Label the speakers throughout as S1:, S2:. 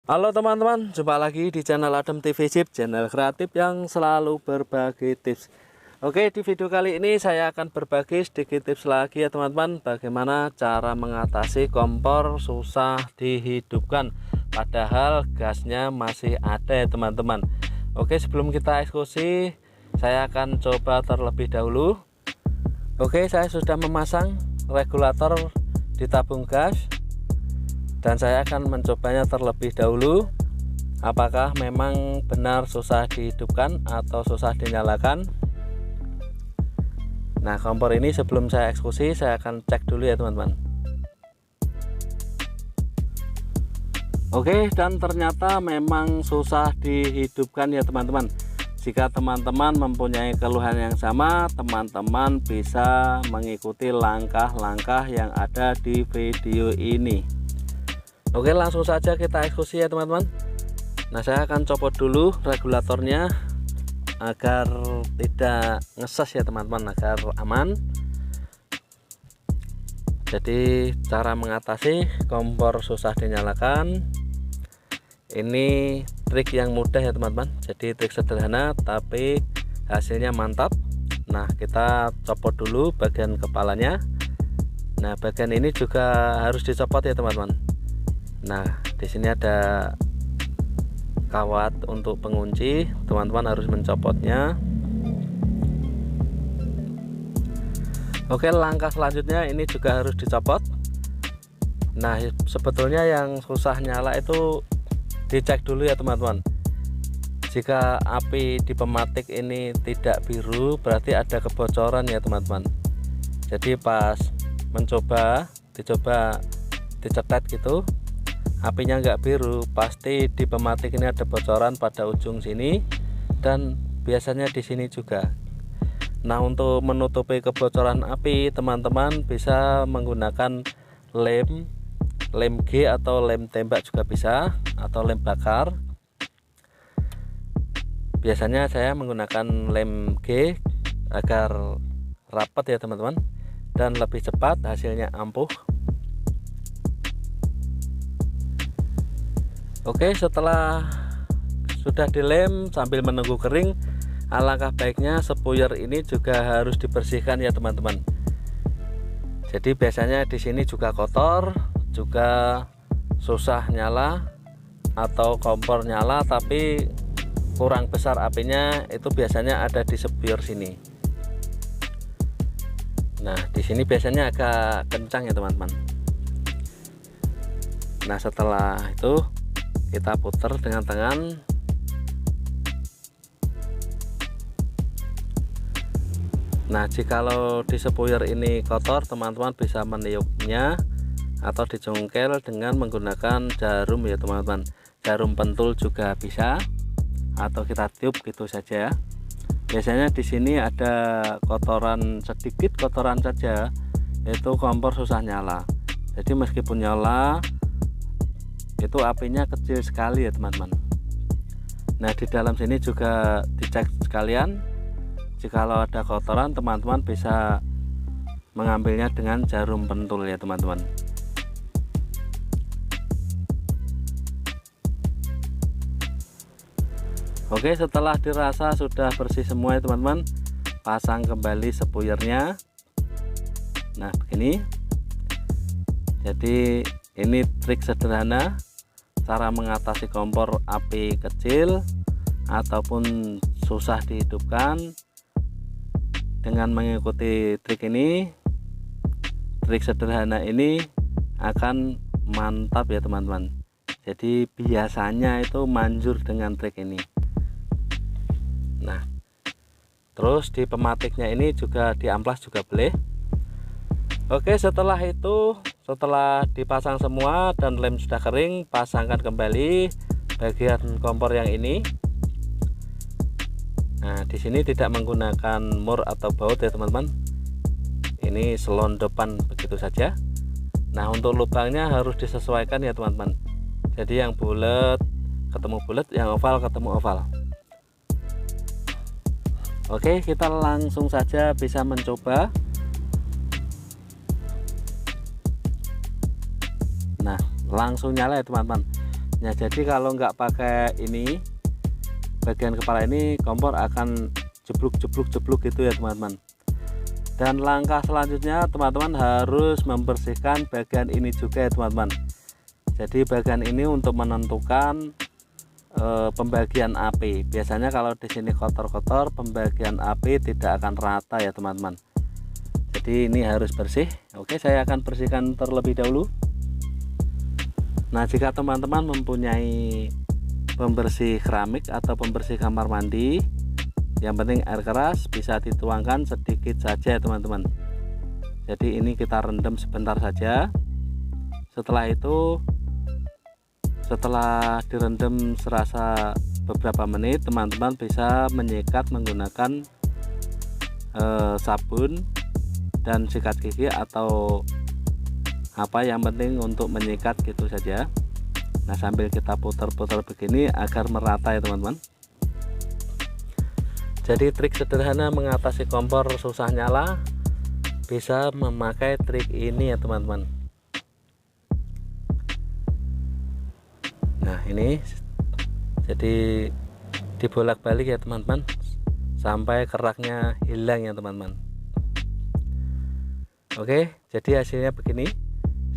S1: Halo teman-teman, jumpa lagi di channel Adem TV Chip, channel kreatif yang selalu berbagi tips. Oke, di video kali ini saya akan berbagi sedikit tips lagi ya teman-teman, bagaimana cara mengatasi kompor susah dihidupkan padahal gasnya masih ada ya teman-teman. Oke, sebelum kita eksekusi, saya akan coba terlebih dahulu. Oke, saya sudah memasang regulator di tabung gas dan saya akan mencobanya terlebih dahulu, apakah memang benar susah dihidupkan atau susah dinyalakan. Nah, kompor ini sebelum saya eksekusi saya akan cek dulu ya teman-teman. Oke, dan ternyata memang susah dihidupkan ya teman-teman. Jika teman-teman mempunyai keluhan yang sama, teman-teman bisa mengikuti langkah-langkah yang ada di video ini. Oke, langsung saja kita eksekusi ya teman-teman. Nah, saya akan copot dulu regulatornya agar tidak ngeses ya teman-teman, agar aman. Jadi cara mengatasi kompor susah dinyalakan ini trik yang mudah ya teman-teman. Jadi trik sederhana tapi hasilnya mantap. Nah, kita copot dulu bagian kepalanya. Nah, bagian ini juga harus dicopot ya teman-teman. Nah, di sini ada kawat untuk pengunci, teman-teman harus mencopotnya. Oke, langkah selanjutnya ini juga harus dicopot. Nah, sebetulnya yang susah nyala itu dicek dulu ya teman-teman. Jika api di pematik ini tidak biru, berarti ada kebocoran ya teman-teman. Jadi pas mencoba, dicoba dicetet gitu, apinya nggak biru, pasti di pematik ini ada bocoran pada ujung sini dan biasanya di sini juga. Nah, untuk menutupi kebocoran api, teman-teman bisa menggunakan lem G atau lem tembak juga bisa, atau lem bakar. Biasanya saya menggunakan lem G agar rapat ya teman-teman dan lebih cepat, hasilnya ampuh. Oke, setelah sudah dilem sambil menunggu kering, alangkah baiknya spuyer ini juga harus dibersihkan ya teman-teman. Jadi biasanya di sini juga kotor, juga susah nyala atau kompor nyala tapi kurang besar apinya, itu biasanya ada di spuyer sini. Nah, di sini biasanya agak kencang ya teman-teman. Nah, setelah itu kita putar dengan tangan. Nah, jikalau di spuyer ini kotor, teman-teman bisa meniupnya atau dicongkel dengan menggunakan jarum ya teman-teman. Jarum pentul juga bisa, atau kita tiup gitu saja. Biasanya di sini ada kotoran, sedikit kotoran saja, itu kompor susah nyala. Jadi meskipun nyala, itu apinya kecil sekali ya teman-teman. Nah, di dalam sini juga dicek sekalian. Jikalau ada kotoran, teman-teman bisa mengambilnya dengan jarum pentul ya teman-teman. Oke, setelah dirasa sudah bersih semua ya teman-teman, pasang kembali spuyernya. Nah, begini. Jadi ini trik sederhana cara mengatasi kompor api kecil ataupun susah dihidupkan. Dengan mengikuti trik ini, trik sederhana ini akan mantap ya teman-teman. Jadi biasanya itu manjur dengan trik ini. Nah, terus di pematiknya ini juga diamplas juga boleh. Oke, setelah itu, setelah dipasang semua dan lem sudah kering, pasangkan kembali bagian kompor yang ini. Nah, di sini tidak menggunakan mur atau baut ya teman-teman. Ini selondopan begitu saja. Nah, untuk lubangnya harus disesuaikan ya teman-teman. Jadi yang bulat ketemu bulat, yang oval ketemu oval. Oke, kita langsung saja bisa mencoba. Nah, langsung nyala ya teman-teman. Nah jadi kalau nggak pakai ini bagian kepala ini, kompor akan jeblok gitu ya teman-teman. Dan langkah selanjutnya teman-teman harus membersihkan bagian ini juga ya teman-teman. Jadi bagian ini untuk menentukan pembagian api. Biasanya kalau di sini kotor-kotor, pembagian api tidak akan rata ya teman-teman. Jadi ini harus bersih. Oke, saya akan bersihkan terlebih dahulu. Nah jika teman-teman mempunyai pembersih keramik atau pembersih kamar mandi, yang penting air keras, bisa dituangkan sedikit saja teman-teman. Jadi ini kita rendam sebentar saja. Setelah itu, setelah direndam serasa beberapa menit, teman-teman bisa menyikat menggunakan sabun dan sikat gigi atau apa, yang penting untuk menyikat gitu saja. Nah sambil kita putar-putar begini agar merata ya teman-teman. Jadi trik sederhana mengatasi kompor susah nyala bisa memakai trik ini ya teman-teman. Nah ini jadi dibolak-balik ya teman-teman sampai keraknya hilang ya teman-teman. Oke, jadi hasilnya begini.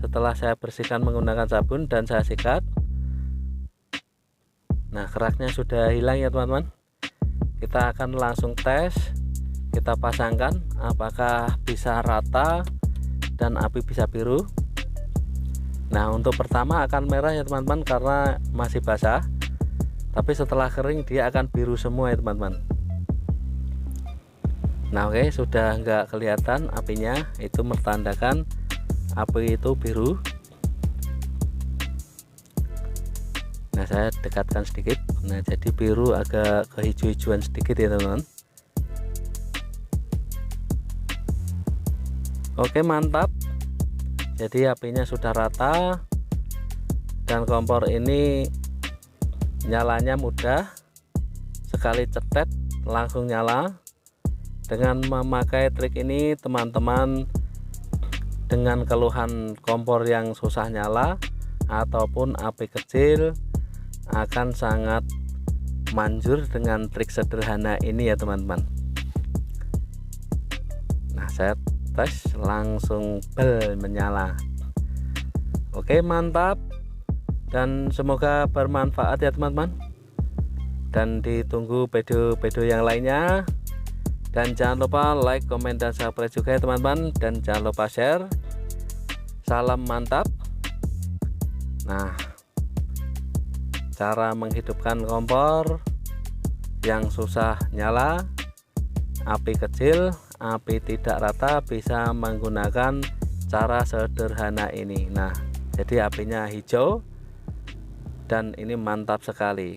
S1: Setelah saya bersihkan menggunakan sabun dan saya sikat, nah keraknya sudah hilang ya teman-teman. Kita akan langsung tes, kita pasangkan apakah bisa rata dan api bisa biru. Nah untuk pertama akan merah ya teman-teman karena masih basah, tapi setelah kering dia akan biru semua ya teman-teman. Nah oke, sudah nggak kelihatan apinya, itu menandakan api itu biru. Nah saya dekatkan sedikit. Nah jadi biru agak kehijau-hijauan sedikit ya teman-teman. Oke mantap, jadi apinya sudah rata dan kompor ini nyalanya mudah, sekali cetet langsung nyala. Dengan memakai trik ini teman-teman, dengan keluhan kompor yang susah nyala ataupun api kecil, akan sangat manjur dengan trik sederhana ini ya teman-teman. Nah saya tes langsung bel menyala. Oke mantap, dan semoga bermanfaat ya teman-teman, dan ditunggu video-video yang lainnya. Dan jangan lupa like, komen, dan subscribe juga ya teman-teman, dan jangan lupa share. Salam mantap. Nah cara menghidupkan kompor yang susah nyala, api kecil, api tidak rata, bisa menggunakan cara sederhana ini. Nah jadi apinya hijau dan ini mantap sekali.